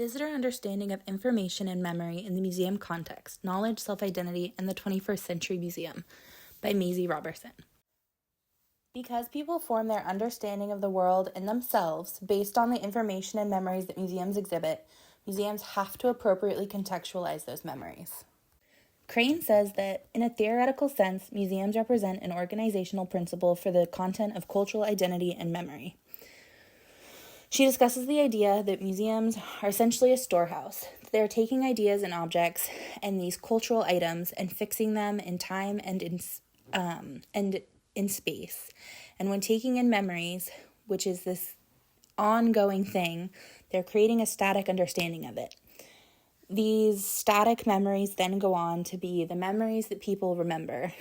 Visitor Understanding of Information and Memory in the Museum Context, Knowledge, Self-Identity, and the 21st Century Museum by Maisie Roberson. Because people form their understanding of the world and themselves based on the information and memories that museums exhibit, museums have to appropriately contextualize those memories. Crane says that, in a theoretical sense, museums represent an organizational principle for the content of cultural identity and memory. She discusses the idea that museums are essentially a storehouse. They're taking ideas and objects and these cultural items and fixing them in time and in space. And when taking in memories, which is this ongoing thing, they're creating a static understanding of it. These static memories then go on to be the memories that people remember.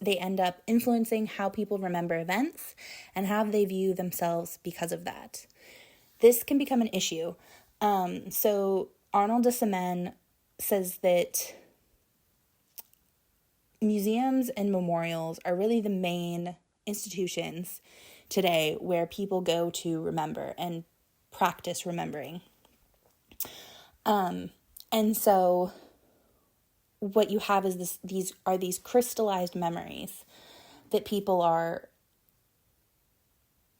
They end up influencing how people remember events and how they view themselves because of that. This can become an issue. So Arnold de Semen says that museums and memorials are really the main institutions today where people go to remember and practice remembering. And so what you have is these crystallized memories that people are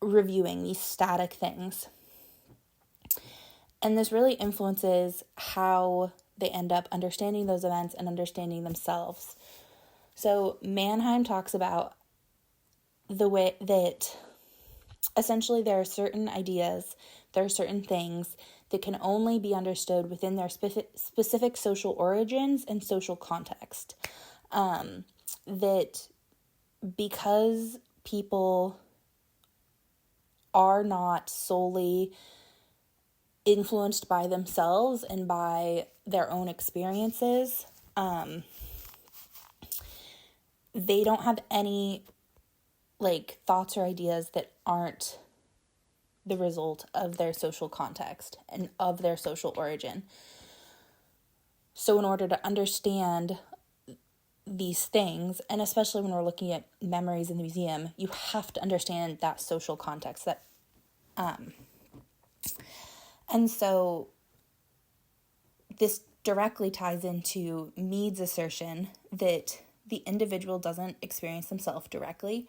reviewing, these static things. And this really influences how they end up understanding those events and understanding themselves. So Mannheim talks about the way that essentially there are certain ideas, there are certain things that can only be understood within their specific social origins and social context. That because people are not solely influenced by themselves and by their own experiences, they don't have any thoughts or ideas that aren't the result of their social context and of their social origin. So in order to understand these things, and especially when we're looking at memories in the museum, you have to understand that social context. And so this directly ties into Mead's assertion that the individual doesn't experience themselves directly.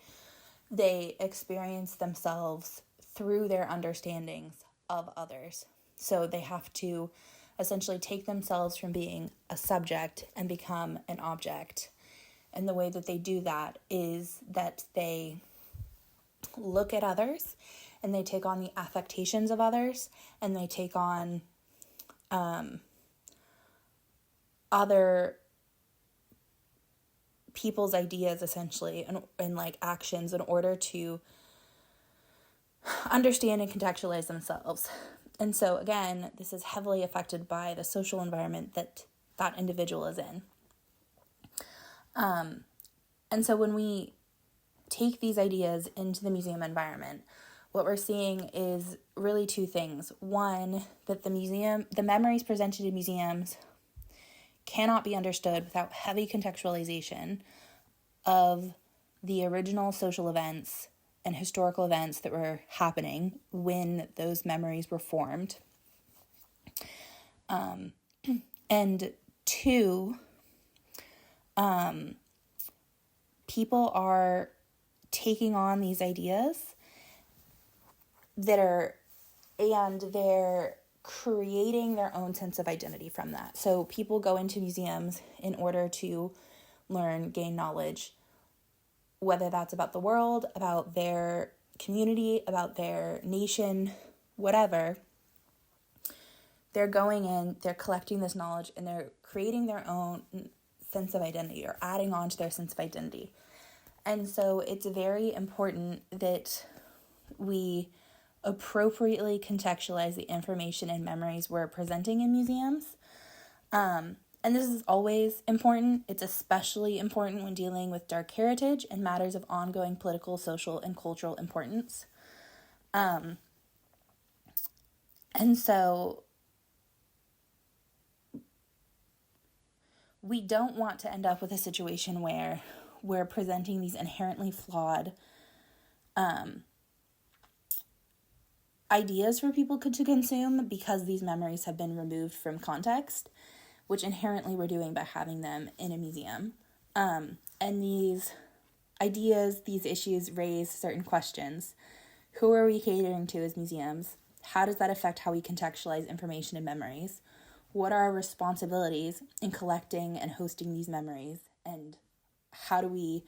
They experience themselves through their understandings of others. So they have to essentially take themselves from being a subject and become an object. And the way that they do that is that they look at others and they take on the affectations of others and they take on other people's ideas essentially and actions in order to understand and contextualize themselves. And so again, this is heavily affected by the social environment that individual is in. And so when we take these ideas into the museum environment, what we're seeing is really two things. One, that the memories presented in museums cannot be understood without heavy contextualization of the original social events and historical events that were happening when those memories were formed. And two, people are taking on these ideas and they're creating their own sense of identity from that. So people go into museums in order to learn, gain knowledge, whether that's about the world, about their community, about their nation, whatever. They're going in, they're collecting this knowledge, and they're creating their own sense of identity or adding on to their sense of identity. And so it's very important that we appropriately contextualize the information and memories we're presenting in museums. And this is always important. It's especially important when dealing with dark heritage and matters of ongoing political, social, and cultural importance. And so we don't want to end up with a situation where we're presenting these inherently flawed ideas for people to consume because these memories have been removed from context, which inherently we're doing by having them in a museum. And these ideas, these issues raise certain questions. Who are we catering to as museums? How does that affect how we contextualize information and memories? What are our responsibilities in collecting and hosting these memories? And how do we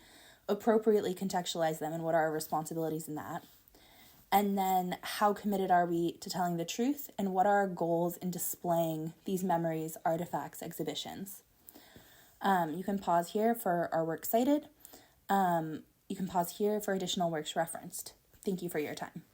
appropriately contextualize them, and what are our responsibilities in that? And then how committed are we to telling the truth, and what are our goals in displaying these memories, artifacts, exhibitions? You can pause here for our works cited. You can pause here for additional works referenced. Thank you for your time.